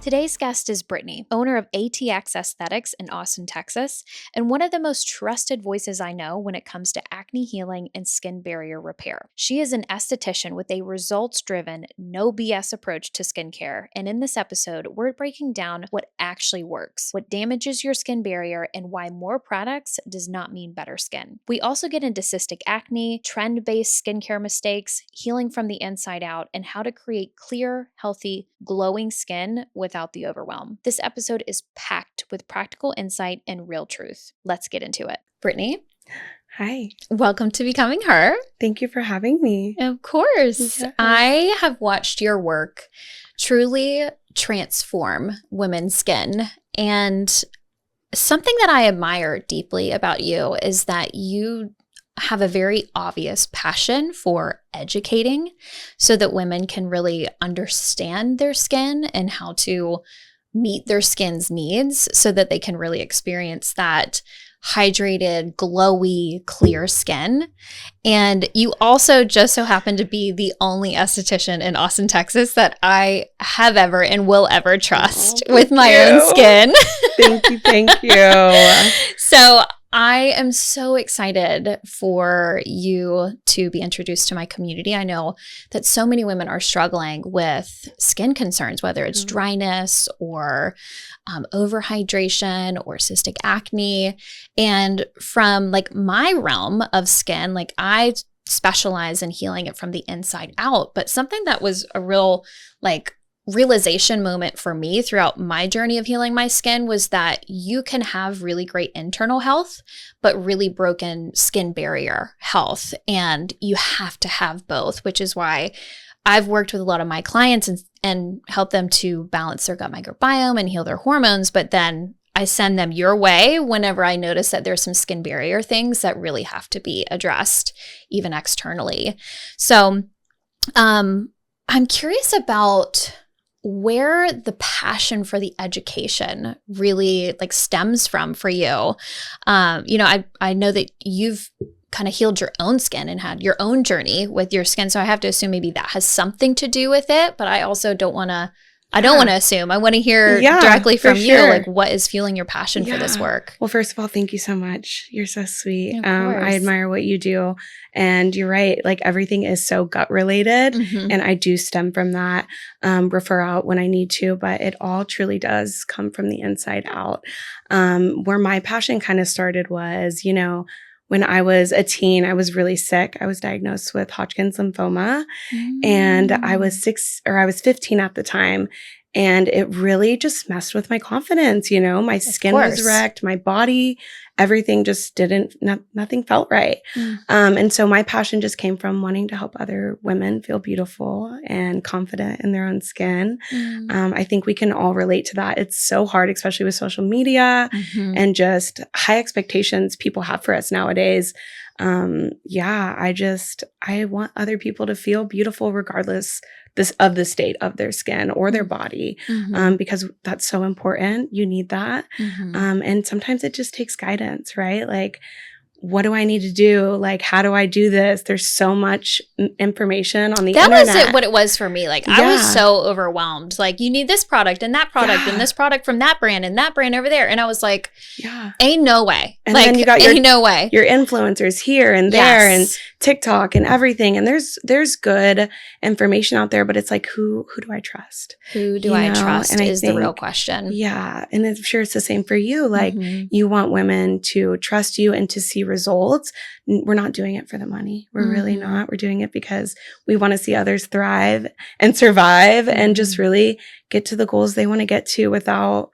Today's guest is Brittany, owner of ATX Aesthetics in Austin, Texas, and one of the most trusted voices I know when it comes to acne healing and skin barrier repair. She is an esthetician with a results-driven, no BS approach to skincare, and in this episode, we're breaking down what actually works, what damages your skin barrier, and why more products does not mean better skin. We also get into cystic acne, trend-based skincare mistakes, healing from the inside out, and how to create clear, healthy, glowing skin without the overwhelm. This episode is packed with practical insight and real truth. Let's get into it. Brittany. Hi. Welcome to Becoming Her. Thank you for having me. Of course. Yeah. I have watched your work truly transform women's skin. And something that I admire deeply about you is that you have a very obvious passion for educating so that women can really understand their skin and how to meet their skin's needs so that they can really experience that hydrated, glowy, clear skin. And you also just so happen to be the only esthetician in Austin, Texas that I have ever and will ever trust with my own skin. Thank you. So I am so excited for you to be introduced to my community. I know that so many women are struggling with skin concerns, whether it's dryness or overhydration or cystic acne. And from like my realm of skin, like I specialize in healing it from the inside out. But something that was a real like realization moment for me throughout my journey of healing my skin was that you can have really great internal health, but really broken skin barrier health. And you have to have both, which is why I've worked with a lot of my clients and help them to balance their gut microbiome and heal their hormones. But then I send them your way whenever I notice that there's some skin barrier things that really have to be addressed, even externally. So I'm curious about where the passion for the education really like stems from for you. I know that you've kind of healed your own skin and had your own journey with your skin. So I have to assume maybe that has something to do with it, but I also don't want to assume. I want to hear directly from you, like what is fueling your passion for this work? Well, first of all, thank you so much. You're so sweet. Of course. I admire what you do. And you're right. Like everything is so gut related. Mm-hmm. And I do stem from that, refer out when I need to, but it all truly does come from the inside out. Where my passion kind of started was, when I was a teen, I was really sick. I was diagnosed with Hodgkin's lymphoma and I was 15 at the time. And it really just messed with my confidence. My skin was wrecked, my body, everything just nothing felt right. And so my passion just came from wanting to help other women feel beautiful and confident in their own skin. I think we can all relate to that. It's so hard, especially with social media and just high expectations people have for us nowadays. I want other people to feel beautiful regardless of the state of their skin or their body, because that's so important. You need that. And sometimes it just takes guidance, right? Like, what do I need to do? Like, how do I do this? There's so much information on the internet. That was what it was for me. Like, I was so overwhelmed. Like, you need this product and that product and this product from that brand and that brand over there. And I was like, ain't no way. And like, then you got no way. Your influencers here and there and TikTok and everything. And there's good information out there, but it's like, who do I trust? Who do I trust is the real question. Yeah. And I'm sure it's the same for you. Like, you want women to trust you and to see results. We're not doing it for the money. We're really not. We're doing it because we want to see others thrive and survive and just really get to the goals they want to get to without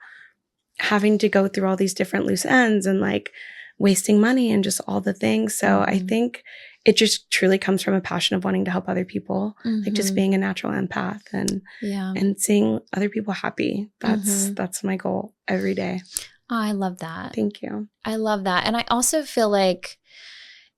having to go through all these different loose ends and like wasting money and just all the things. So I think it just truly comes from a passion of wanting to help other people, like just being a natural empath and seeing other people happy. That's my goal every day. Oh, I love that. Thank you. I love that. And I also feel like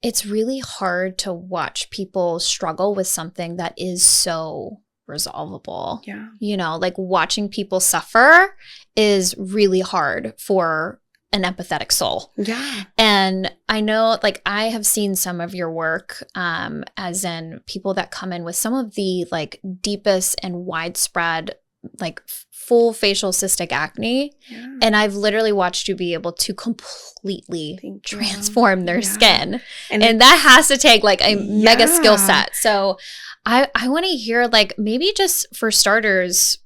it's really hard to watch people struggle with something that is so resolvable. Yeah. Like watching people suffer is really hard for an empathetic soul. Yeah. And I know, like, I have seen some of your work, as in people that come in with some of the like deepest and widespread like full facial cystic acne. Yeah. And I've literally watched you be able to completely Thank you. transform their Yeah. skin. And And that has to take like a mega skill Yeah. set. So I want to hear, like, maybe just for starters,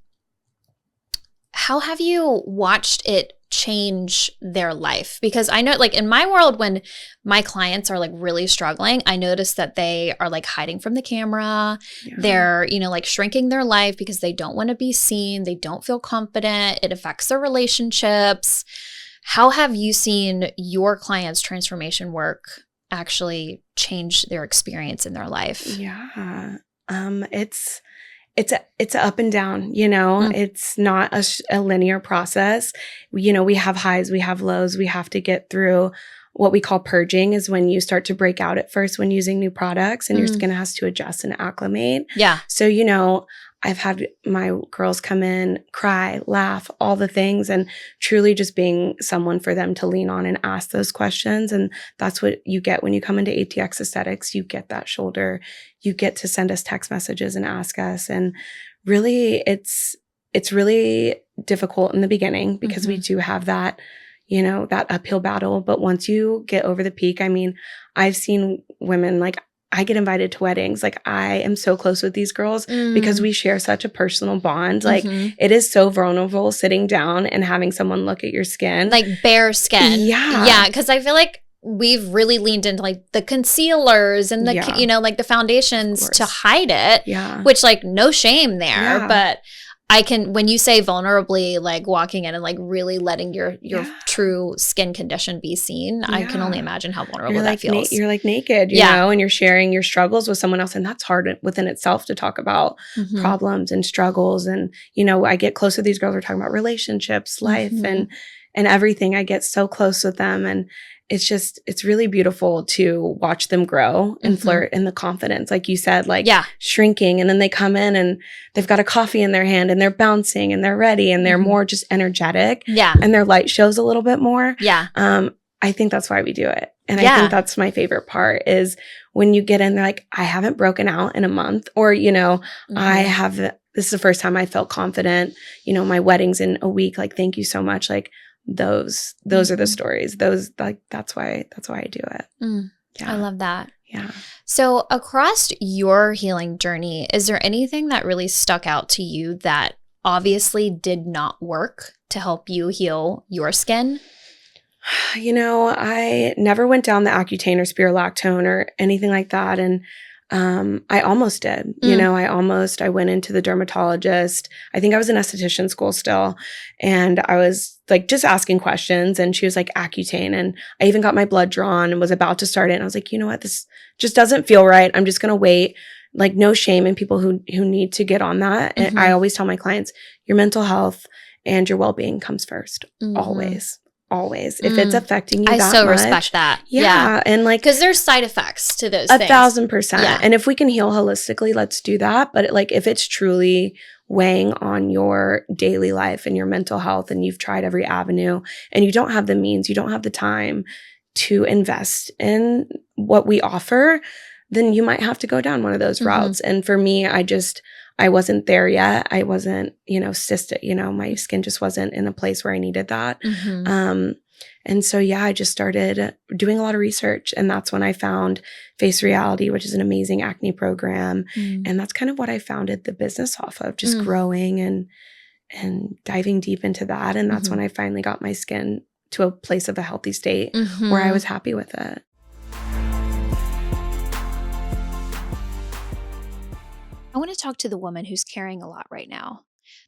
how have you watched it change their life? Because I know, like, in my world, when my clients are like really struggling, I notice that they are like hiding from the camera. Yeah. They're, you know, like shrinking their life because they don't want to be seen. They don't feel confident. It affects their relationships. How have you seen your clients' transformation work actually change their experience in their life? Yeah. It's a up and down, you know, it's not a linear process. You know, we have highs, we have lows, we have to get through what we call purging, is when you start to break out at first when using new products and your skin has to adjust and acclimate. Yeah. So, you know, I've had my girls come in, cry, laugh, all the things, and truly just being someone for them to lean on and ask those questions. And that's what you get when you come into ATX Aesthetics. You get that shoulder. You get to send us text messages and ask us. And really, it's really difficult in the beginning because we do have that, you know, that uphill battle. But once you get over the peak, I mean, I've seen women, like, I get invited to weddings. Like, I am so close with these girls because we share such a personal bond. Like, it is so vulnerable sitting down and having someone look at your skin. Like bare skin. Yeah. Yeah. Because I feel like we've really leaned into like the concealers and the, Yeah. you know, like the foundations to hide it. Yeah. Which, like, no shame there. Yeah. But I can, when you say vulnerably, like walking in and like really letting your true skin condition be seen, I can only imagine how vulnerable that feels. You're like naked, you know, and you're sharing your struggles with someone else. And that's hard within itself to talk about problems and struggles. And, you know, I get close with these girls. We're talking about relationships, life, and everything. I get so close with them. And it's really beautiful to watch them grow and flirt in the confidence. Like you said, like shrinking. And then they come in and they've got a coffee in their hand and they're bouncing and they're ready and they're more just energetic. Yeah. And their light shows a little bit more. Yeah. I think that's why we do it. And I think that's my favorite part, is when you get in, they're like, I haven't broken out in a month, or, you know, this is the first time I felt confident, you know, my wedding's in a week. Like, thank you so much. Like, those are the stories. Those, like, that's why I do it. Yeah. I love that. Yeah. So across your healing journey, is there anything that really stuck out to you that obviously did not work to help you heal your skin? You know, I never went down the Accutane or Spironolactone or anything like that. And I almost did. You know, I went into the dermatologist. I think I was in esthetician school still. And I was like just asking questions, and she was like, Accutane. And I even got my blood drawn and was about to start it. And I was like, you know what? This just doesn't feel right. I'm just going to wait. Like, no shame in people who need to get on that. And I always tell my clients, your mental health and your well-being comes first. Always. If it's affecting you that much. Respect that. Yeah. And like, because there's side effects to those things. 1,000%. Yeah. And if we can heal holistically, let's do that. But like, if it's truly weighing on your daily life and your mental health, and you've tried every avenue and you don't have the means, you don't have the time to invest in what we offer, then you might have to go down one of those routes. And for me, I wasn't there yet. I wasn't, you know, cystic, you know, my skin just wasn't in a place where I needed that. And so, yeah, I just started doing a lot of research, and that's when I found Face Reality, which is an amazing acne program. And that's kind of what I founded the business off of, just growing and diving deep into that. And that's when I finally got my skin to a place of a healthy state where I was happy with it. I want to talk to the woman who's carrying a lot right now.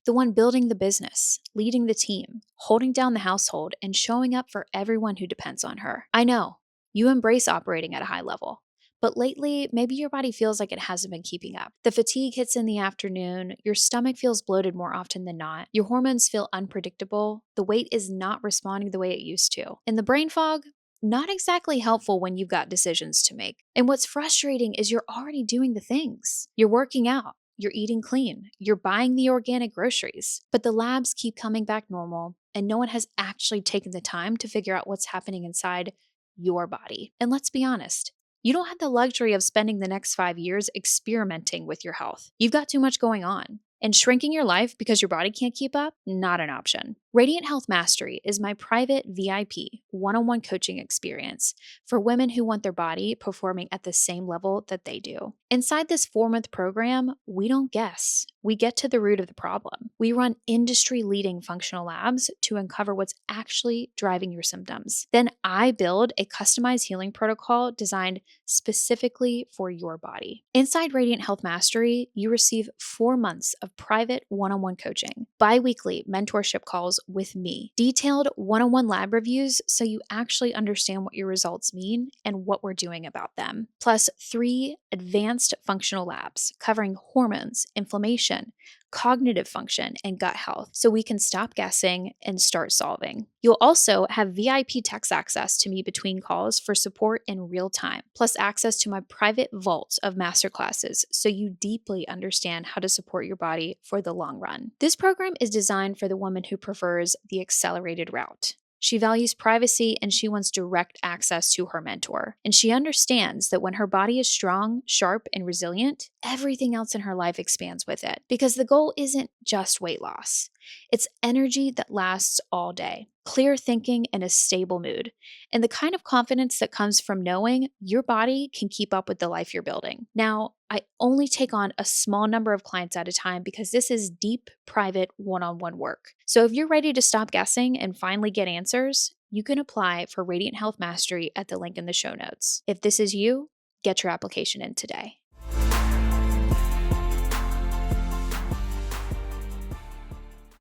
The one building the business, leading the team, holding down the household, and showing up for everyone who depends on her. I know, you embrace operating at a high level, but lately, maybe your body feels like it hasn't been keeping up. The fatigue hits in the afternoon, your stomach feels bloated more often than not, your hormones feel unpredictable, the weight is not responding the way it used to, and the brain fog, not exactly helpful when you've got decisions to make. And what's frustrating is you're already doing the things. You're working out, you're eating clean, you're buying the organic groceries, but the labs keep coming back normal, and no one has actually taken the time to figure out what's happening inside your body. And let's be honest, you don't have the luxury of spending the next 5 years experimenting with your health. You've got too much going on. And shrinking your life because your body can't keep up? Not an option. Radiant Health Mastery is my private VIP one-on-one coaching experience for women who want their body performing at the same level that they do. Inside this 4-month program, we don't guess. We get to the root of the problem. We run industry-leading functional labs to uncover what's actually driving your symptoms. Then I build a customized healing protocol designed specifically for your body. Inside Radiant Health Mastery, you receive 4 months of private one-on-one coaching, bi-weekly mentorship calls with me, detailed one-on-one lab reviews so you actually understand what your results mean and what we're doing about them, plus 3 advanced functional labs covering hormones, inflammation, cognitive function, and gut health so we can stop guessing and start solving. You'll also have VIP text access to me between calls for support in real time, plus access to my private vault of masterclasses so you deeply understand how to support your body for the long run. This program is designed for the woman who prefers the accelerated route. She values privacy and she wants direct access to her mentor. And she understands that when her body is strong, sharp, and resilient, everything else in her life expands with it. Because the goal isn't just weight loss. It's energy that lasts all day, clear thinking, and a stable mood, and the kind of confidence that comes from knowing your body can keep up with the life you're building. Now, I only take on a small number of clients at a time because this is deep, private, one-on-one work. So if you're ready to stop guessing and finally get answers, you can apply for Radiant Health Mastery at the link in the show notes. If this is you, get your application in today.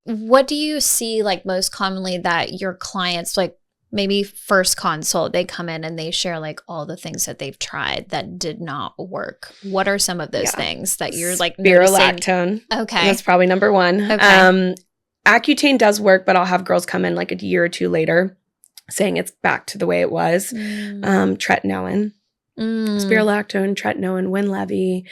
What do you see like most commonly that your clients, like maybe first consult, they come in and they share like all the things that they've tried that did not work? What are some of those things that you're like Spironolactone. Okay. That's probably number one. Okay. Accutane does work, but I'll have girls come in like a year or two later saying it's back to the way it was. Tretinoin. Spironolactone, tretinoin, Winlevi,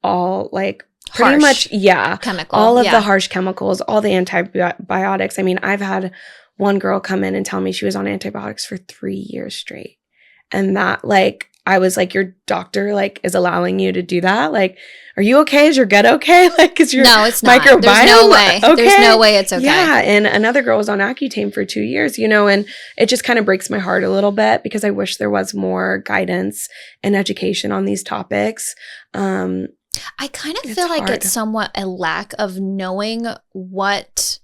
all like pretty much, chemical. all of the harsh chemicals, all the antibiotics. I mean, I've had one girl come in and tell me she was on antibiotics for 3 years straight. And that, like, I was like, your doctor, like, is allowing you to do that? Like, are you okay? Is your gut okay? Like, is your No, it's not. microbiome There's no way. okay? There's no way it's okay. Yeah. And another girl was on Accutane for 2 years, you know, and it just kind of breaks my heart a little bit because I wish there was more guidance and education on these topics. I kind of feel like it's somewhat a lack of knowing what,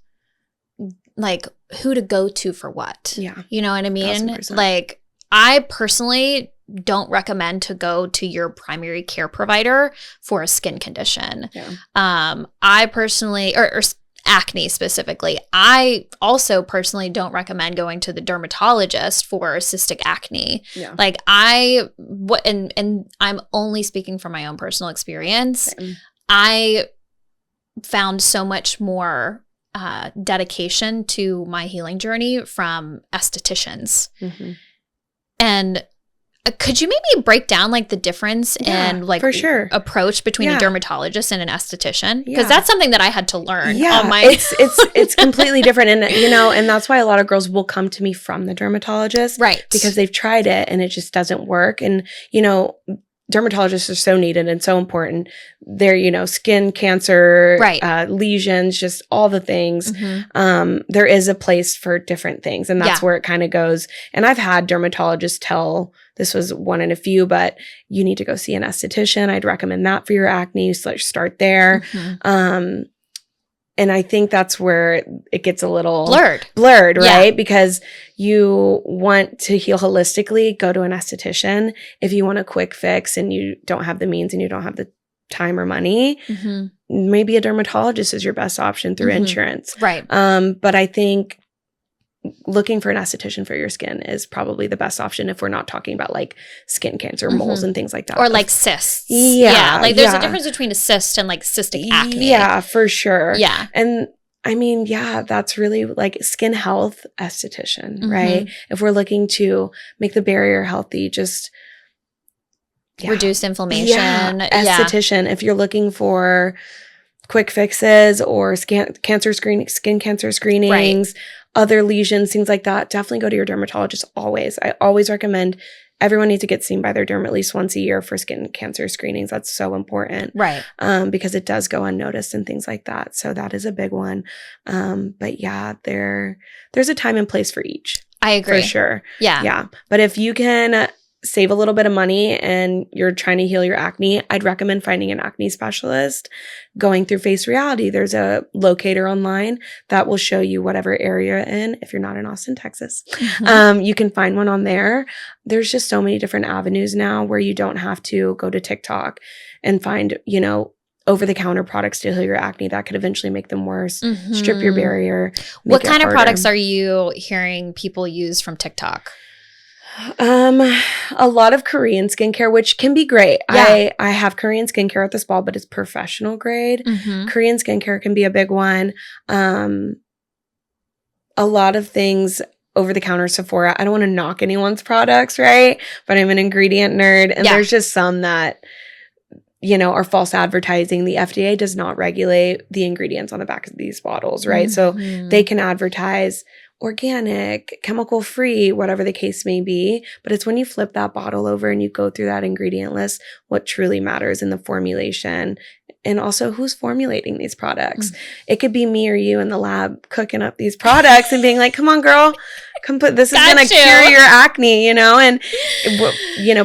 like, who to go to for what. Yeah. You know what I mean? 1000%. Like, I personally don't recommend to go to your primary care provider for a skin condition. Yeah. I personally, or acne specifically, I also personally don't recommend going to the dermatologist for cystic acne. Yeah. Like and I'm only speaking from my own personal experience. Same. I found so much more dedication to my healing journey from estheticians. Mm-hmm. And could you maybe break down like the difference in like for sure. approach between a dermatologist and an esthetician? Because that's something that I had to learn. Yeah, on my it's completely different, and you know, and that's why a lot of girls will come to me from the dermatologist, right? Because they've tried it and it just doesn't work, and you know, dermatologists are so needed and so important. They're, you know, skin cancer, lesions, just all the things. Mm-hmm. There is a place for different things, and that's where it kind of goes. And I've had dermatologists tell, this was one in a few, but you need to go see an esthetician. I'd recommend that for your acne. So start there. Mm-hmm. And I think that's where it gets a little blurred, right? Because you want to heal holistically, go to an esthetician. If you want a quick fix and you don't have the means and you don't have the time or money, maybe a dermatologist is your best option through insurance. Right. But I think looking for an esthetician for your skin is probably the best option if we're not talking about like skin cancer, moles and things like that. Or like cysts. Yeah. Like there's a difference between a cyst and like cystic acne. Yeah, for sure. Yeah. And I mean, that's really like skin health esthetician, right? If we're looking to make the barrier healthy, just reduce inflammation. Esthetician. If you're looking for quick fixes or skin cancer screenings, other lesions, things like that, definitely go to your dermatologist always. I always recommend everyone needs to get seen by their derm at least once a year for skin cancer screenings. That's so important. Right. Because it does go unnoticed and things like that. So that is a big one. But yeah, there's a time and place for each. I agree. For sure. Yeah. Yeah. But if you can save a little bit of money and you're trying to heal your acne, I'd recommend finding an acne specialist. Going through Face Reality, there's a locator online that will show you whatever area you're in. If you're not in Austin, Texas, you can find one on there. There's just so many different avenues now where you don't have to go to TikTok and find, over-the-counter products to heal your acne that could eventually make them worse, strip your barrier. What kind of products are you hearing people use from TikTok? A lot of Korean skincare, which can be great. Yeah. I have Korean skincare at the spa, but it's professional grade. Mm-hmm. Korean skincare can be a big one. A lot of things over the counter, Sephora. I don't want to knock anyone's products, right? But I'm an ingredient nerd, and there's just some that are false advertising. The FDA does not regulate the ingredients on the back of these bottles, right? Mm-hmm. So they can advertise organic, chemical free, whatever the case may be. But it's when you flip that bottle over and you go through that ingredient list, what truly matters in the formulation and also who's formulating these products. It could be me or you in the lab cooking up these products and being like, come on, girl, come put this is going to cure your acne, and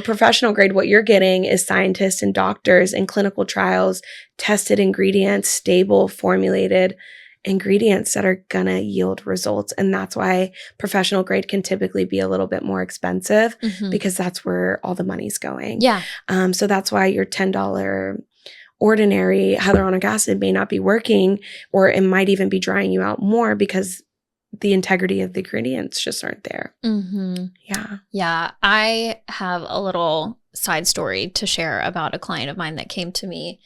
professional grade, what you're getting is scientists and doctors in clinical trials, tested ingredients, stable, formulated ingredients that are going to yield results. And that's why professional grade can typically be a little bit more expensive because that's where all the money's going. Yeah. So that's why your $10 ordinary hyaluronic acid may not be working, or it might even be drying you out more because the integrity of the ingredients just aren't there. Mm-hmm. Yeah. Yeah. I have a little side story to share about a client of mine that came to me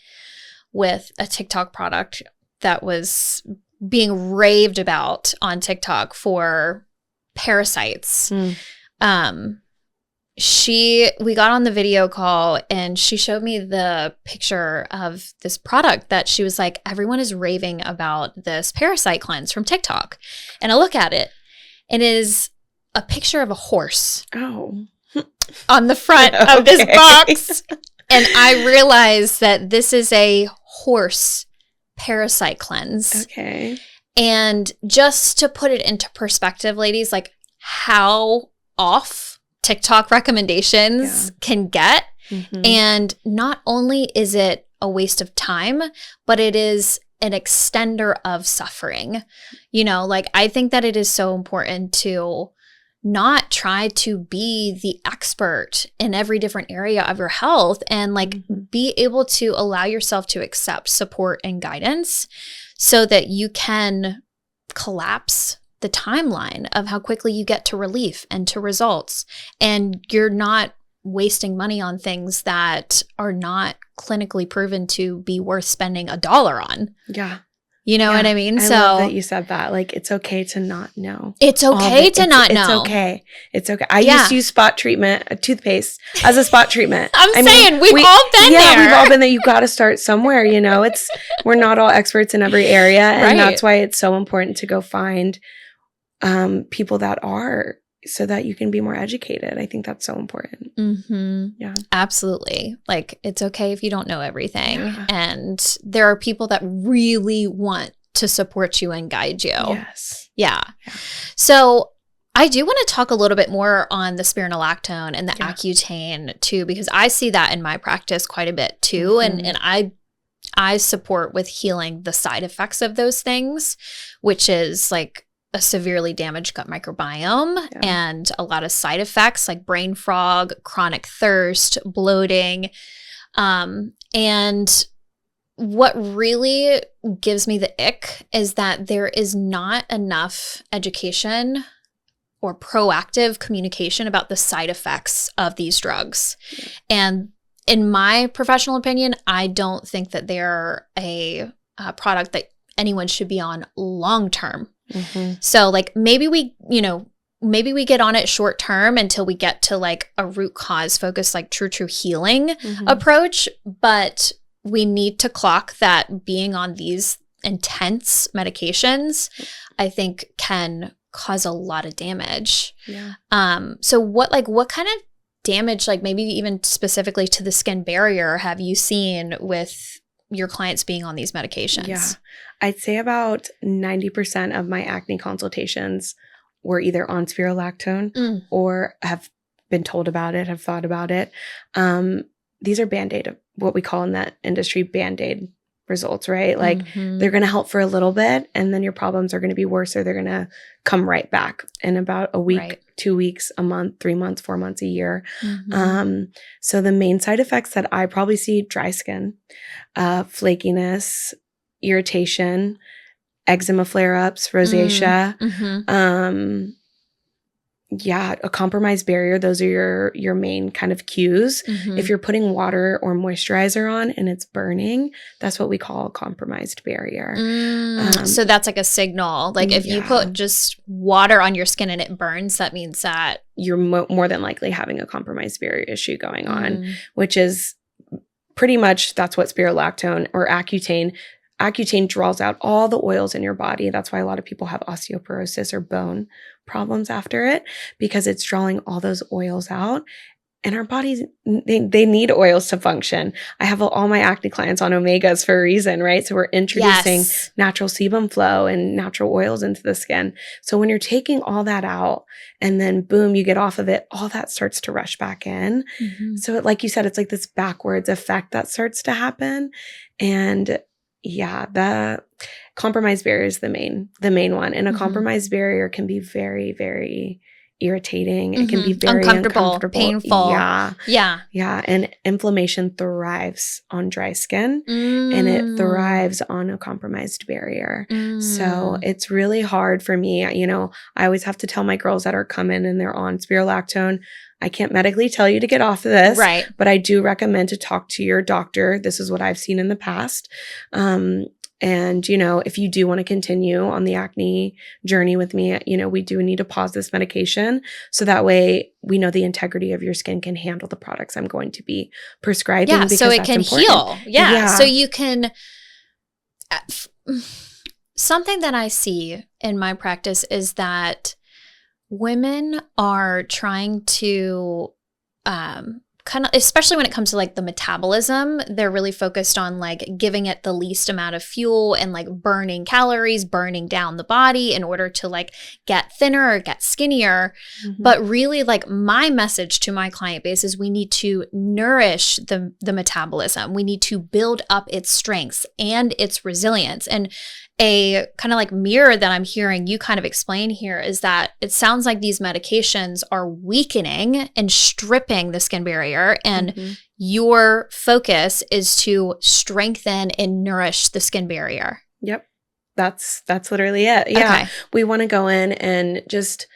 with a TikTok product that was being raved about on TikTok for parasites. We got on the video call and she showed me the picture of this product that she was like, everyone is raving about this parasite cleanse from TikTok. And I look at it and it is a picture of a horse on the front of this box. And I realized that this is a horse parasite cleanse. Okay. And just to put it into perspective, ladies, like how off TikTok recommendations can get. And not only is it a waste of time, but it is an extender of suffering. I think that it is so important to not try to be the expert in every different area of your health and be able to allow yourself to accept support and guidance so that you can collapse the timeline of how quickly you get to relief and to results. And you're not wasting money on things that are not clinically proven to be worth spending $1 on. Yeah. You know what I mean? I love that you said that. It's okay to not know. It's okay to not know. It's okay. I used to use spot treatment, toothpaste, as a spot treatment. We've all been there. Yeah, we've all been there. You've got to start somewhere, we're not all experts in every area. And that's why it's so important to go find people that are, so that you can be more educated. I think that's so important. Yeah. Absolutely. It's okay if you don't know everything. Yeah. And there are people that really want to support you and guide you. Yes. Yeah. So I do want to talk a little bit more on the Spironolactone and the Accutane too, because I see that in my practice quite a bit too. And I support with healing the side effects of those things, which is a severely damaged gut microbiome and a lot of side effects like brain fog, chronic thirst, bloating. And what really gives me the ick is that there is not enough education or proactive communication about the side effects of these drugs. And in my professional opinion, I don't think that they're a product that anyone should be on long term. So maybe we get on it short term until we get to a root cause focused, true healing approach. But we need to clock that being on these intense medications, I think, can cause a lot of damage. So what kind of damage, like maybe even specifically to the skin barrier, have you seen with your clients being on these medications? Yeah. I'd say about 90% of my acne consultations were either on Spironolactone or have been told about it, have thought about it. These are Band-Aid, what we call in that industry Band-Aid results, right? Like they're going to help for a little bit and then your problems are going to be worse, or they're going to come right back in about a week, 2 weeks, a month, 3 months, 4 months, a year. So the main side effects that I probably see: dry skin, flakiness, irritation, eczema flare-ups, rosacea, a compromised barrier. Those are your main kind of cues. If you're putting water or moisturizer on and it's burning, that's what we call a compromised barrier. So that's like a signal. Like if you put just water on your skin and it burns, that means that you're more than likely having a compromised barrier issue going on, which is pretty much, that's what spironolactone or Accutane. Accutane draws out all the oils in your body. That's why a lot of people have osteoporosis or bone problems after it, because it's drawing all those oils out. And our bodies, they need oils to function. I have all my acne clients on omegas for a reason, right? So we're introducing natural sebum flow and natural oils into the skin. So when you're taking all that out and then boom, you get off of it, all that starts to rush back in. So like you said, it's like this backwards effect that starts to happen. And yeah, the compromised barrier is the main one. And a compromised barrier can be very, very irritating. It can be very uncomfortable, painful. Yeah. And inflammation thrives on dry skin and it thrives on a compromised barrier. So it's really hard for me. You know, I always have to tell my girls that are coming and they're on spironolactone, I can't medically tell you to get off of this, but I do recommend to talk to your doctor. This is what I've seen in the past. And, you know, if you do want to continue on the acne journey with me, you know, we do need to pause this medication. So that way we know the integrity of your skin can handle the products I'm going to be prescribing. Yeah, so it can heal. Yeah. So you can, something that I see in my practice is that women are trying to kind of, especially when it comes to like the metabolism, they're really focused on like giving it the least amount of fuel and like burning calories, burning down the body in order to like get thinner or get skinnier. But really, like my message to my client base is we need to nourish the metabolism. We need to build up its strengths and its resilience. And a kind of like mirror that I'm hearing you kind of explain here is that it sounds like these medications are weakening and stripping the skin barrier, and your focus is to strengthen and nourish the skin barrier. Yep. That's literally it. Yeah. Okay. We want to go in and just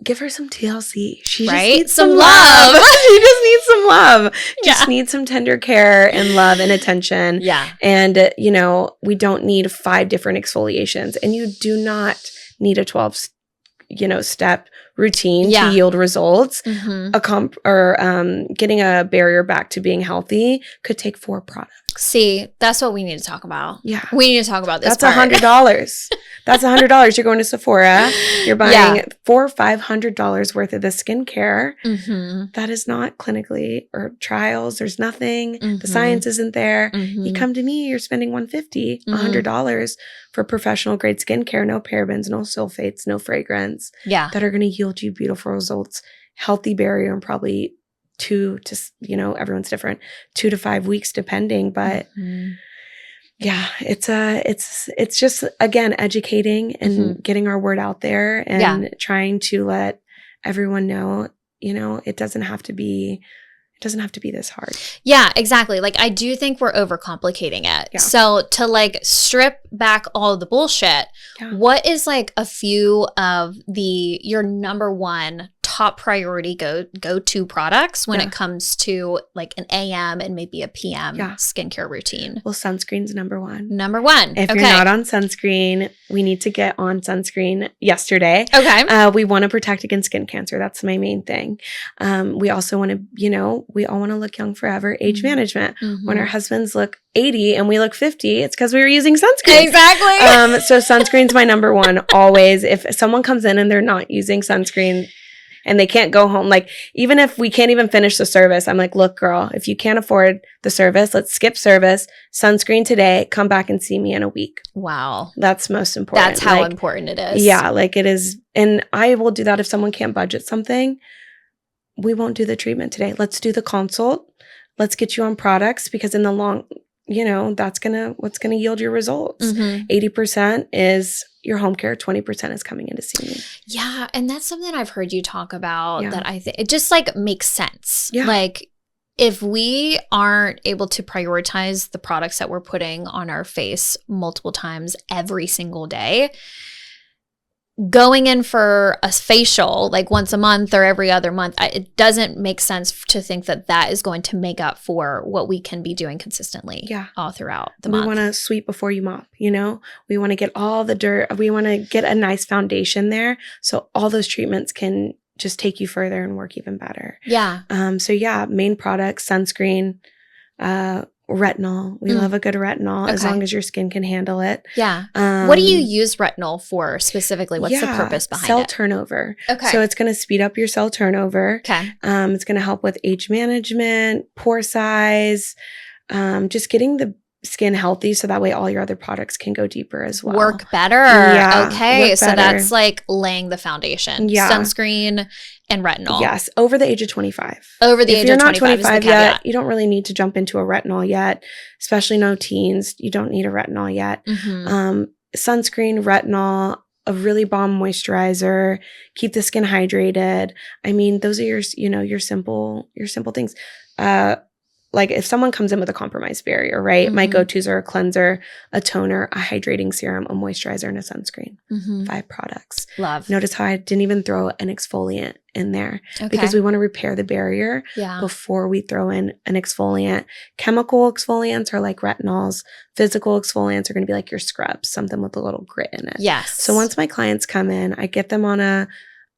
give her some TLC. She just needs some love. She just needs some love. Just needs some tender care and love and attention. Yeah. And, you know, we don't need 5 different exfoliations. And you do not need a 12, step routine to yield results. Getting a barrier back to being healthy could take 4 products. See, that's what we need to talk about. Yeah. We need to talk about this. That's $100. That's $100. You're going to Sephora. You're buying $400 or $500 worth of the skincare. That is not clinically or trials. There's nothing. The science isn't there. You come to me, you're spending $150, $100 for professional grade skincare. No parabens, no sulfates, no fragrance. That are going to yield you beautiful results. Healthy barrier in probably 2 to, everyone's different, 2 to 5 weeks depending. But yeah, it's just, again, educating and getting our word out there and trying to let everyone know, it doesn't have to be this hard. Yeah, exactly. Like I do think we're overcomplicating it. Yeah. So to like strip back all of the bullshit, what is like a few of your number one top priority go-to products when it comes to like an AM and maybe a PM skincare routine? Well, sunscreen's number one. Number one. If you're not on sunscreen, we need to get on sunscreen yesterday. Okay. We want to protect against skin cancer. That's my main thing. We also want to, we all want to look young forever. Age management. When our husbands look 80 and we look 50, it's because we were using sunscreen. Exactly. So sunscreen's my number one always. If someone comes in and they're not using sunscreen, and they can't go home. Like, even if we can't even finish the service, I'm like, look, girl, if you can't afford the service, let's skip service, sunscreen today, come back and see me in a week. Wow. That's most important. That's how important it is. Yeah, like it is. And I will do that if someone can't budget something. We won't do the treatment today. Let's do the consult. Let's get you on products, because in the long, that's what's gonna yield your results. 80% is your home care, 20% is coming in to see me. Yeah, and that's something I've heard you talk about that I think it just like makes sense. Yeah. Like, if we aren't able to prioritize the products that we're putting on our face multiple times every single day, going in for a facial like once a month or every other month, it doesn't make sense to think that that is going to make up for what we can be doing consistently all throughout the month. We want to sweep before you mop, we want to get all the dirt. We want to get a nice foundation there, so all those treatments can just take you further and work even better. Yeah. Main products, sunscreen, retinol. We love a good retinol as long as your skin can handle it. Yeah. What do you use retinol for specifically? What's the purpose behind cell it? turnover. Okay. So it's going to speed up your cell turnover. Okay. It's going to help with age management, pore size, just getting the skin healthy, so that way all your other products can go deeper as well. Work better. Yeah. Okay. Work So better. that's like laying the foundation. Yeah. Sunscreen and retinol. Yes. Over the age of 25. Over the age of 25. If you're not 25 is the yet, caveat. you don't really need to jump into a retinol yet, especially no teens. You don't need a retinol yet. Sunscreen, retinol, a really bomb moisturizer, keep the skin hydrated. I mean, those are your simple things. Like if someone comes in with a compromised barrier, right? My go-tos are a cleanser, a toner, a hydrating serum, a moisturizer, and a sunscreen. 5 products. Love. Notice how I didn't even throw an exfoliant in there because we want to repair the barrier before we throw in an exfoliant. Chemical exfoliants are like retinols. Physical exfoliants are going to be like your scrubs, something with a little grit in it. Yes. So once my clients come in, I get them on a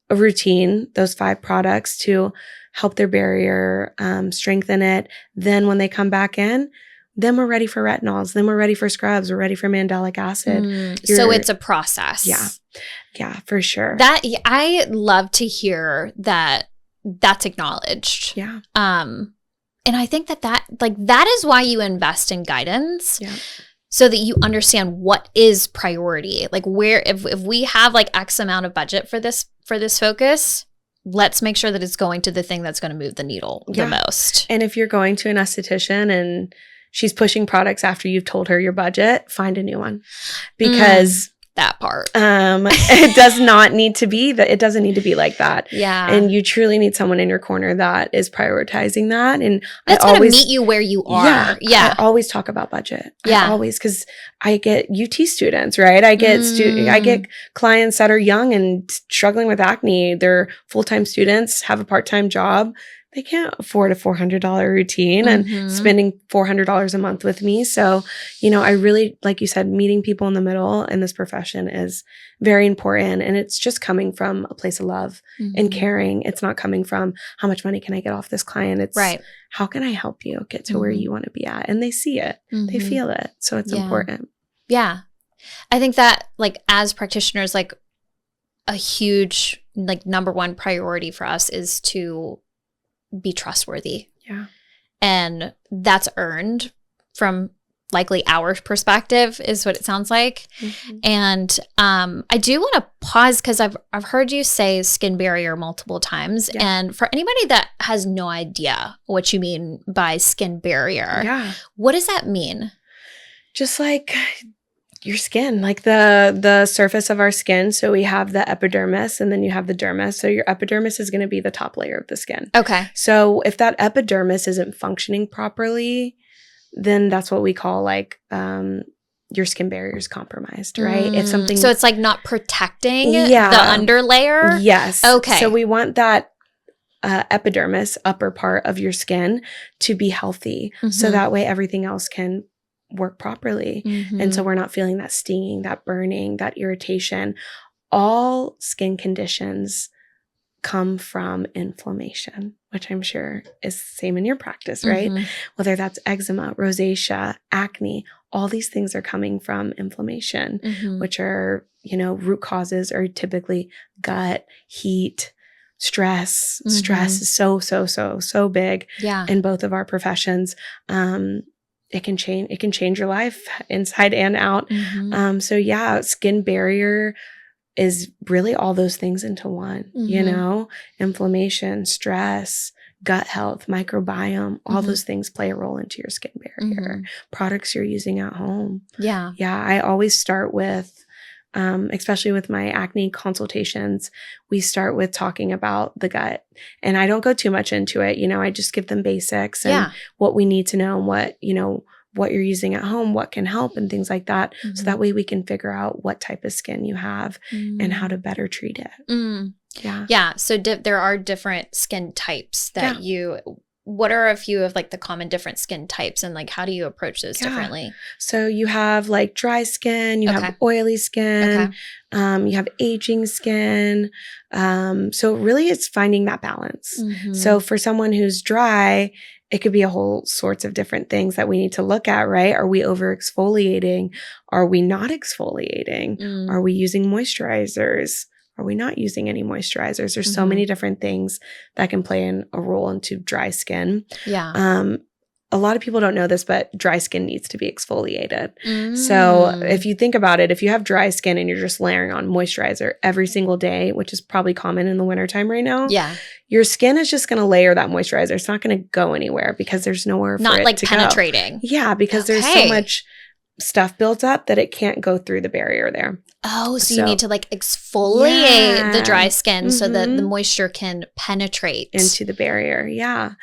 routine, those 5 products to help their barrier, strengthen it. Then when they come back in, then we're ready for retinols. Then we're ready for scrubs. We're ready for mandelic acid. So it's a process. Yeah. Yeah, for sure. That I love to hear that that's acknowledged. Yeah. And I think that is why you invest in guidance. Yeah. So that you understand what is priority. Like where, if we have like X amount of budget for this focus, let's make sure that it's going to the thing that's going to move the needle the most. And if you're going to an esthetician and she's pushing products after you've told her your budget, find a new one, because that part, it does not need to be that. It doesn't need to be like that. Yeah. And you truly need someone in your corner that is prioritizing that. And that's going to meet you where you are. Yeah. I always talk about budget. Yeah. Because I get UT students, right? I get clients that are young and struggling with acne. They're full-time students, have a part-time job. They can't afford a $400 routine and spending $400 a month with me. So, I really, like you said, meeting people in the middle in this profession is very important. And it's just coming from a place of love and caring. It's not coming from how much money can I get off this client? It's how can I help you get to where you want to be at? And they see it, they feel it. So it's important. Yeah. I think that like as practitioners, like a huge, like number one priority for us is to be trustworthy. Yeah. And that's earned from likely our perspective is what it sounds like. And I do want to pause because I've heard you say skin barrier multiple times. Yeah. And for anybody that has no idea what you mean by skin barrier, what does that mean? Just like your skin, like the surface of our skin. So we have the epidermis and then you have the dermis. So your epidermis is going to be the top layer of the skin. Okay. So if that epidermis isn't functioning properly, then that's what we call like your skin barrier is compromised, right? If something, so it's like not protecting the underlayer. Yes. Okay. So we want that epidermis, upper part of your skin, to be healthy, so that way everything else can work properly. And so we're not feeling that stinging, that burning, that irritation. All skin conditions come from inflammation, which I'm sure is the same in your practice, right? Whether that's eczema, rosacea, acne, all these things are coming from inflammation, which are, root causes are typically gut, heat, stress is so big in both of our professions. It can change your life inside and out. So yeah, skin barrier is really all those things into one, you know, inflammation, stress, gut health, microbiome, all those things play a role into your skin barrier. Products you're using at home. Yeah. I always start with, especially with my acne consultations, we start with talking about the gut, and I don't go too much into it. You know, I just give them basics and what we need to know and what, you know, what you're using at home, what can help and things like that. So that way we can figure out what type of skin you have and how to better treat it. Yeah. So there are different skin types that what are a few of like the common different skin types, and like how do you approach those differently? So you have like dry skin, you have oily skin, you have aging skin. So really it's finding that balance. So for someone who's dry, it could be a whole sorts of different things that we need to look at, right? Are we over exfoliating? Are we not exfoliating? Are we using moisturizers? Are we not using any moisturizers? There's so many different things that can play a role into dry skin. A lot of people don't know this, but dry skin needs to be exfoliated. So if you think about it, if you have dry skin and you're just layering on moisturizer every single day, which is probably common in the wintertime right now, your skin is just going to layer that moisturizer. It's not going to go anywhere because there's nowhere for it to penetrating. Go. Yeah, because there's so much stuff built up that it can't go through the barrier there. Oh, so you need to like exfoliate the dry skin so that the moisture can penetrate into the barrier.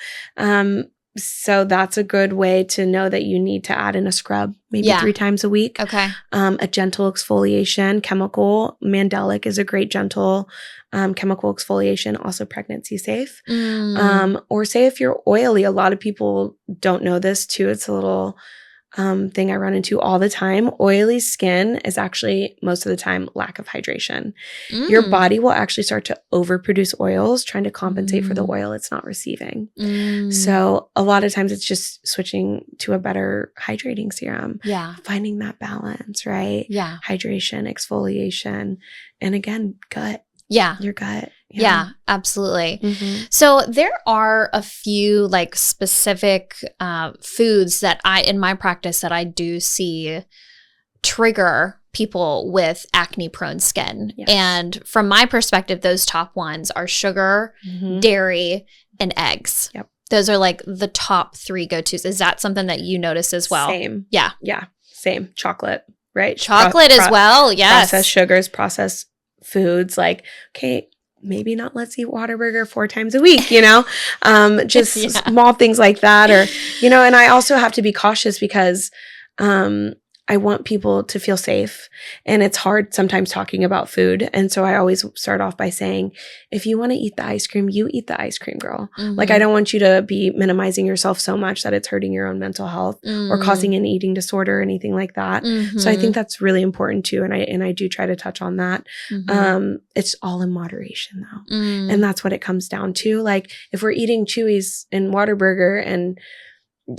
So that's a good way to know that you need to add in a scrub, maybe 3 times a week. A gentle exfoliation, chemical. Mandelic is a great gentle chemical exfoliation, also pregnancy safe. Or say if you're oily, a lot of people don't know this too. It's a little thing I run into all the time. Oily skin is actually most of the time lack of hydration. Your body will actually start to overproduce oils trying to compensate for the oil it's not receiving. So a lot of times it's just switching to a better hydrating serum. Finding that balance, right? Hydration, exfoliation, and again, gut. Your gut. Yeah, absolutely. So there are a few like specific foods that in my practice that I do see trigger people with acne prone skin. And from my perspective, those top ones are sugar, dairy, and eggs. Those are like the top 3 go-tos. Is that something that you notice as well? Same. Yeah, same. Chocolate, right? Chocolate as well. Yes. Processed sugars, processed foods, like, okay, maybe not let's eat Whataburger 4 times a week, you know, just small things like that. Or, you know, and I also have to be cautious because I want people to feel safe, and it's hard sometimes talking about food. And so I always start off by saying, if you want to eat the ice cream, you eat the ice cream, girl. Like, I don't want you to be minimizing yourself so much that it's hurting your own mental health or causing an eating disorder or anything like that. So I think that's really important too. And I do try to touch on that. It's all in moderation though. And that's what it comes down to. Like, if we're eating Chewies and Whataburger and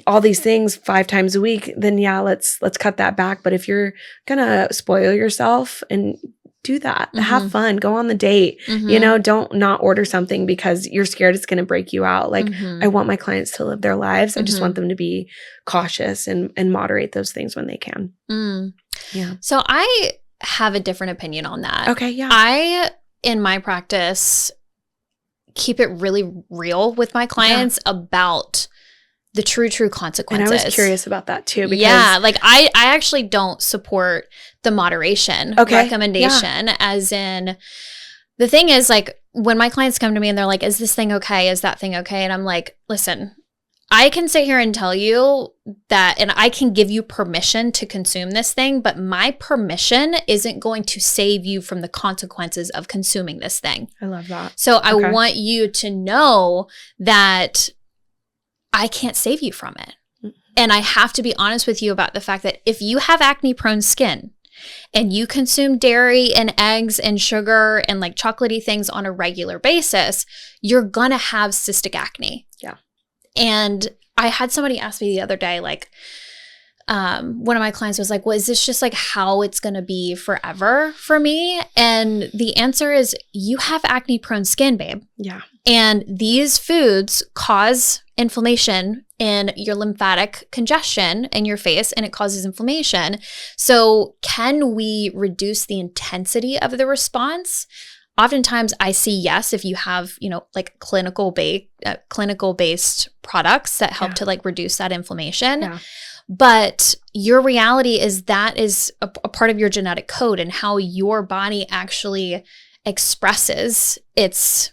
all these things 5 times a week, then let's cut that back. But if you're gonna spoil yourself and do that, have fun, go on the date, you know, don't not order something because you're scared it's gonna break you out. Like, I want my clients to live their lives. I just want them to be cautious and moderate those things when they can. So I have a different opinion on that. I, in my practice, keep it really real with my clients about the true consequences. And I was curious about that too. Because like I actually don't support the moderation recommendation, as in, the thing is, like, when my clients come to me and they're like, is this thing okay? Is that thing okay? And I'm like, listen, I can sit here and tell you that, and I can give you permission to consume this thing, but my permission isn't going to save you from the consequences of consuming this thing. I love that. So I want you to know that I can't save you from it. And I have to be honest with you about the fact that if you have acne prone skin and you consume dairy and eggs and sugar and like chocolatey things on a regular basis, you're gonna have cystic acne. And I had somebody ask me the other day, like, one of my clients was like, well, is this just like how it's going to be forever for me? And the answer is, you have acne prone skin, babe. Yeah. And these foods cause inflammation in your lymphatic congestion in your face, and it causes inflammation. So can we reduce the intensity of the response? Oftentimes I see yes, if you have, like clinical based products that help to like reduce that inflammation. Yeah. But your reality is that is a part of your genetic code and how your body actually expresses its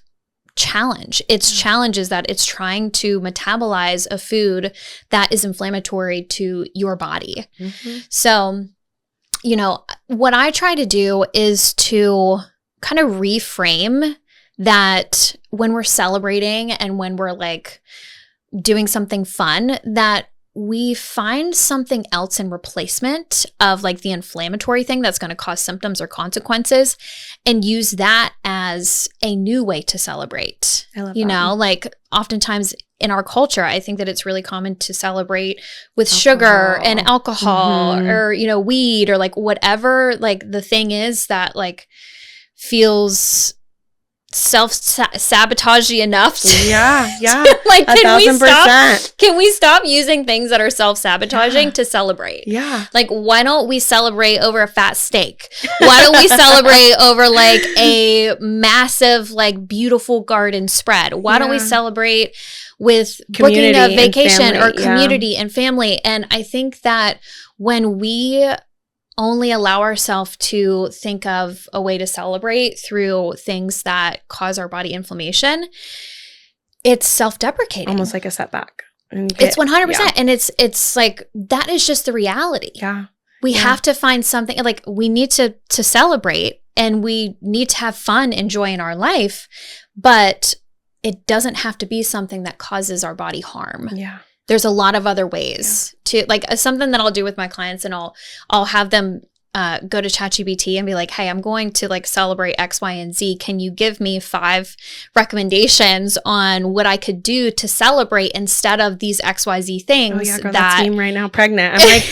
challenge. Its challenge is that it's trying to metabolize a food that is inflammatory to your body. Mm-hmm. So, what I try to do is to kind of reframe that when we're celebrating and when we're like doing something fun, that we find something else in replacement of like the inflammatory thing that's going to cause symptoms or consequences, and use that as a new way to celebrate. I love that. Like oftentimes in our culture, I think that it's really common to celebrate with sugar and alcohol or, weed or like whatever, like the thing is that like feels self-sabotaging enough to, like, can we stop using things that are self-sabotaging to celebrate? Like, why don't we celebrate over a fat steak? Why don't we celebrate over like a massive like beautiful garden spread? Why don't we celebrate with community booking a vacation or family, community and family? And I think that when we only allow ourselves to think of a way to celebrate through things that cause our body inflammation, it's self-deprecating. Almost like a setback. It's 100%. And it's like, that is just the reality. We have to find something, like we need to celebrate and we need to have fun and joy in our life, but it doesn't have to be something that causes our body harm. There's a lot of other ways to, like, something that I'll do with my clients, and I'll have them go to ChatGPT and be like, hey, I'm going to like celebrate X, Y, and Z. Can you give me 5 recommendations on what I could do to celebrate instead of these X, Y, Z things? Oh yeah, girl, that's me right now, pregnant. I'm like,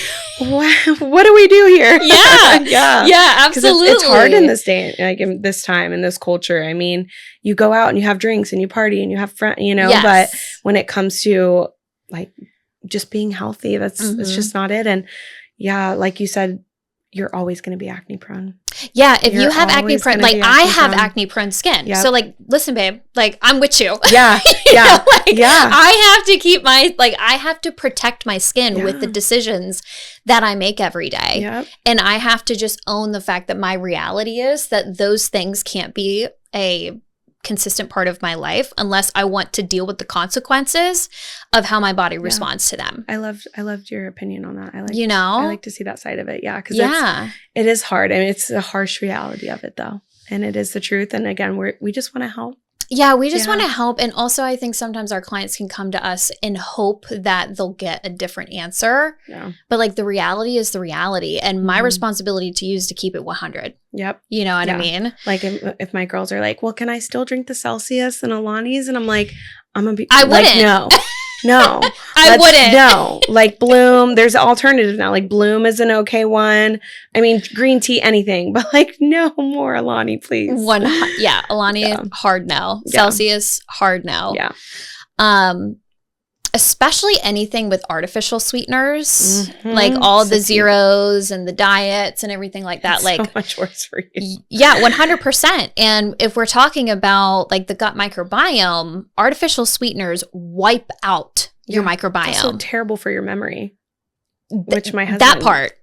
what do we do here? Yeah, absolutely. It's hard in this day, like in this time, in this culture. I mean, you go out and you have drinks and you party and you have friends, but when it comes to like just being healthy, that's just not it. And like you said, you're always going to be acne prone. Yeah, if you have acne prone, like I have acne prone skin. So like, listen, babe, like I'm with you. I have to keep I have to protect my skin with the decisions that I make every day. And I have to just own the fact that my reality is that those things can't be a consistent part of my life unless I want to deal with the consequences of how my body responds to them. I loved your opinion on that. I like to see that side of it. Because it is hard. I mean, it's a harsh reality of it though. And it is the truth. And again, we just want to help. Yeah, we just want to help. And also I think sometimes our clients can come to us in hope that they'll get a different answer. But like the reality is the reality. And my responsibility to you is to keep it 100. You know what I mean? Like if my girls are like, well, can I still drink the Celsius and Alani's? And I'm like, I'm going to be I wouldn't. Like, no, I wouldn't. No, like Bloom, there's an alternative now. Like Bloom is an okay one. I mean, green tea, anything, but like no more Alani, please. Alani, hard no. Celsius, hard no. Especially anything with artificial sweeteners, like all the zeros and the diets and everything like that. It's like so much worse for you. 100%. And if we're talking about like the gut microbiome, artificial sweeteners wipe out your microbiome. It's so terrible for your memory, which my husband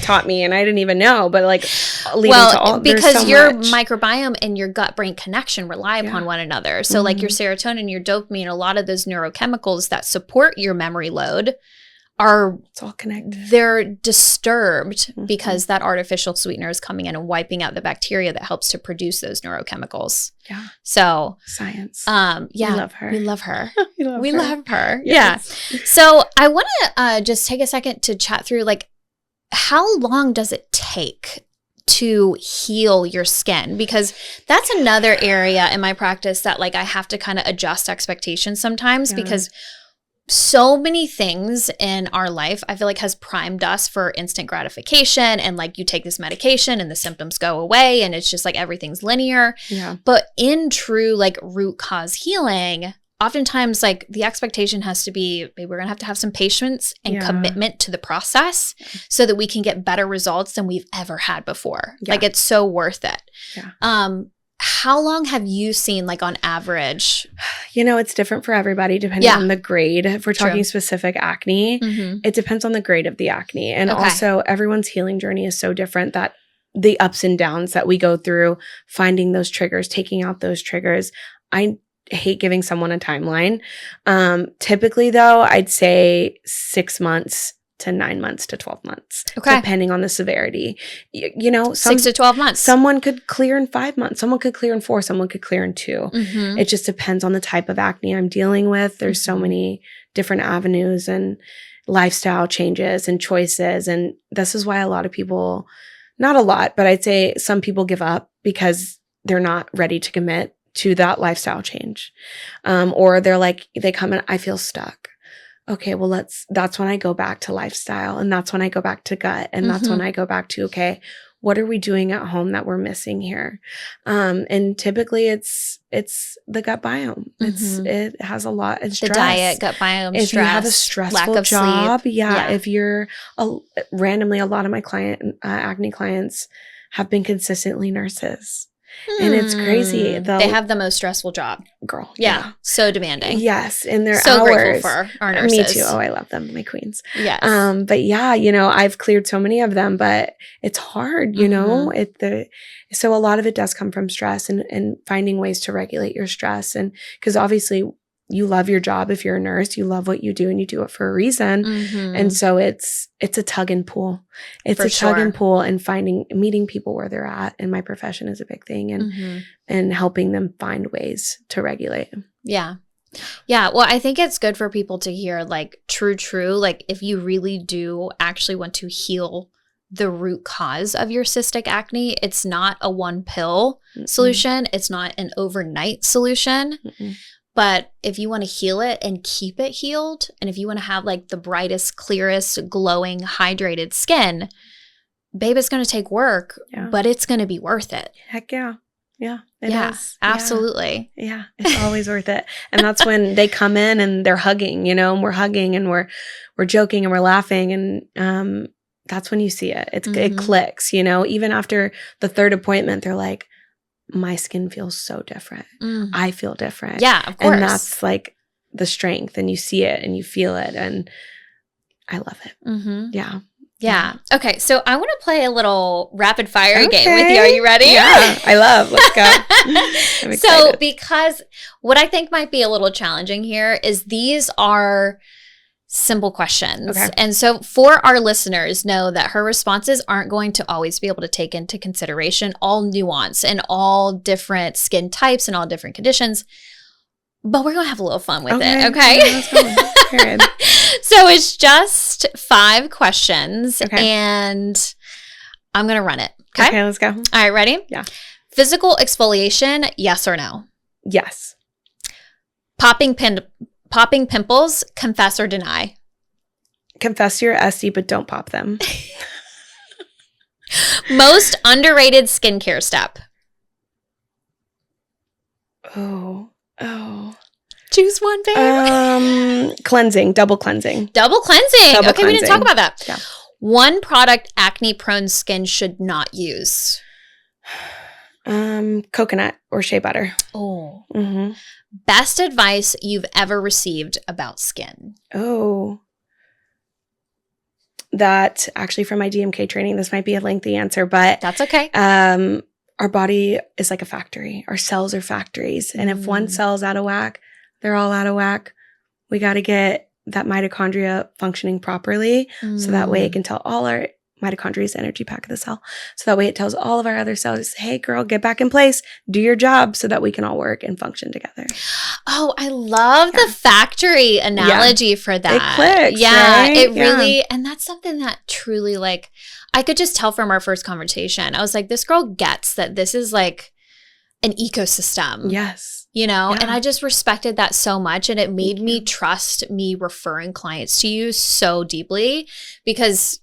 taught me, and I didn't even know, but like because your microbiome and your gut-brain connection rely upon one another. So like your serotonin, your dopamine, a lot of those neurochemicals that support your memory load it's all connected. They're disturbed because that artificial sweetener is coming in and wiping out the bacteria that helps to produce those neurochemicals. So science. We love her. We love her. we love her. So I want to just take a second to chat through like, how long does it take to heal your skin? Because that's another area in my practice that like I have to kind of adjust expectations sometimes because so many things in our life, I feel like, has primed us for instant gratification, and like you take this medication and the symptoms go away and it's just like everything's linear. Yeah. But in true like root cause healing, oftentimes like the expectation has to be, maybe we're going to have some patience and commitment to the process so that we can get better results than we've ever had before. Like it's so worth it. Yeah. How long have you seen, like on average? It's different for everybody depending on the grade. If we're talking specific acne, it depends on the grade of the acne. And also everyone's healing journey is so different that the ups and downs that we go through, finding those triggers, taking out those triggers. I hate giving someone a timeline. Typically though, I'd say 6 months to 9 months to 12 months, depending on the severity. 6 to 12 months. Someone could clear in 5 months. Someone could clear in 4. Someone could clear in 2. It just depends on the type of acne I'm dealing with. There's so many different avenues and lifestyle changes and choices. And this is why a lot of people, not a lot, but I'd say some people give up because they're not ready to commit to that lifestyle change. Or they're like, they come in, I feel stuck. Okay, well, that's when I go back to lifestyle, and that's when I go back to gut, and that's when I go back to, okay, what are we doing at home that we're missing here? And typically it's the gut biome. It has a lot of stress. The diet, gut biome, if stress, you have a stressful lack of job, sleep. If you're randomly, a lot of my acne clients have been consistently nurses. And it's crazy. They have the most stressful job. Girl. Yeah. So demanding. Yes. And their so hours. Grateful for our nurses. Me too. Oh, I love them. My queens. Yes. But I've cleared so many of them, but it's hard, so a lot of it does come from stress and finding ways to regulate your stress. And because obviously you love your job. If you're a nurse, you love what you do and you do it for a reason. And so it's a tug and pull. It's a tug and pull, and meeting people where they're at in my profession is a big thing, and helping them find ways to regulate. Yeah. Yeah. Well, I think it's good for people to hear like true, like if you really do actually want to heal the root cause of your cystic acne, it's not a one pill solution. It's not an overnight solution. But if you want to heal it and keep it healed, and if you want to have like the brightest, clearest, glowing, hydrated skin, babe, it's going to take work, but it's going to be worth it. Heck yeah. Yeah, it is. Absolutely. Yeah, it's always worth it. And that's when they come in and they're hugging, and we're hugging and we're joking and we're laughing. And that's when you see it. It clicks, even after the third appointment, they're like, my skin feels so different. I feel different. Yeah, of course. And that's like the strength, and you see it and you feel it, and I love it. Yeah. Okay, so I want to play a little rapid fire game with you. Are you ready? Yeah, I love. Let's go. I'm excited. So because what I think might be a little challenging here is these are simple questions. Okay. And so for our listeners, know that her responses aren't going to always be able to take into consideration all nuance and all different skin types and all different conditions. But we're going to have a little fun with it. Okay. Yeah, so it's just 5 questions and I'm going to run it. Okay. Okay, let's go. All right. Ready? Yeah. Physical exfoliation, yes or no? Yes. Popping pimples, confess or deny? Confess you're SC, but don't pop them. Most underrated skincare step? Oh. Choose one, babe. Cleansing, double cleansing. Double cleansing. We didn't talk about that. Yeah. One product acne-prone skin should not use? Coconut or shea butter. Oh. Best advice you've ever received about skin? Oh. That actually from my DMK training, this might be a lengthy answer, but that's okay. Our body is like a factory. Our cells are factories. And if one cell's out of whack, they're all out of whack. We got to get that mitochondria functioning properly. So that way it can tell all our mitochondria is the energy pack of the cell. So that way it tells all of our other cells, hey girl, get back in place, do your job so that we can all work and function together. Oh, I love the factory analogy for that. It clicks, right? It really, and that's something that truly like, I could just tell from our first conversation. I was like, this girl gets that this is like an ecosystem. Yes. you know, Yeah. and I just respected that so much. And it made me trust me referring clients to you so deeply because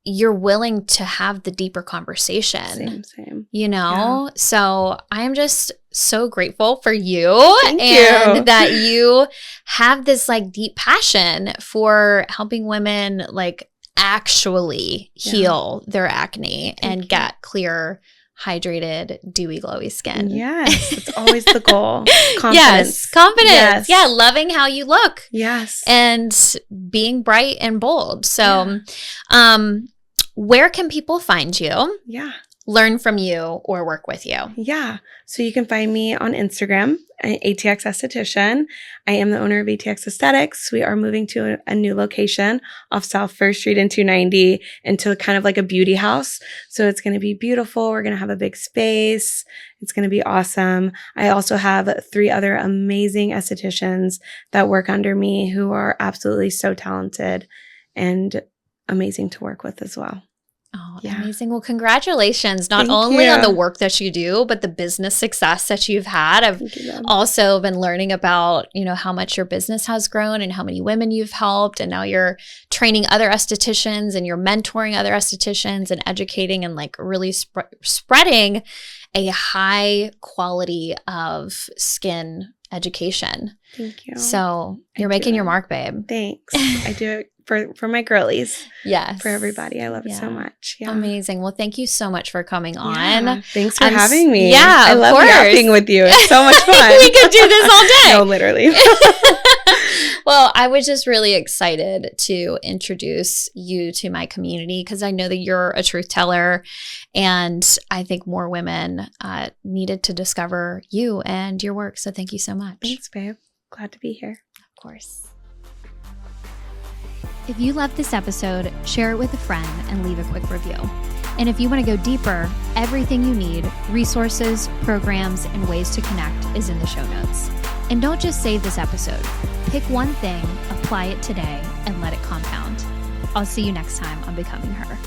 you're willing to have the deeper conversation. Same. You know? Yeah. So I am just so grateful for you. Thank and you. that you have this like deep passion for helping women like actually heal their acne and get clear, hydrated, dewy, glowy skin. Yes. It's always the goal. Confidence. Yes. Confidence. Yes. Yeah. Loving how you look. Yes. And being bright and bold. So, where can people find you? Yeah. Learn from you or work with you? Yeah. So you can find me on Instagram, ATX Esthetician. I am the owner of ATX Aesthetics. We are moving to a new location off South 1st Street and 290 into kind of like a beauty house. So it's going to be beautiful. We're going to have a big space. It's going to be awesome. I also have 3 other amazing estheticians that work under me who are absolutely so talented and amazing to work with as well. Oh, amazing. Well, congratulations, not Thank only you. on the work that you do, but the business success that you've had. I've also been learning about, you know, how much your business has grown and how many women you've helped. And now you're training other estheticians and you're mentoring other estheticians and educating and like really spreading a high quality of skin education. Thank you. So you're making your mark, babe. Thanks. I do it for my girlies. Yes. For everybody. I love it so much. Yeah. Amazing. Well, thank you so much for coming on. Yeah. Thanks for having me. Yeah, I love yapping with you. It's so much fun. We could do this all day. No, literally. Well, I was just really excited to introduce you to my community because I know that you're a truth teller and I think more women needed to discover you and your work. So thank you so much. Thanks, babe. Glad to be here. Of course. If you loved this episode, share it with a friend and leave a quick review. And if you want to go deeper, everything you need, resources, programs, and ways to connect is in the show notes. And don't just save this episode. Pick one thing, apply it today, and let it compound. I'll see you next time on Becoming Her.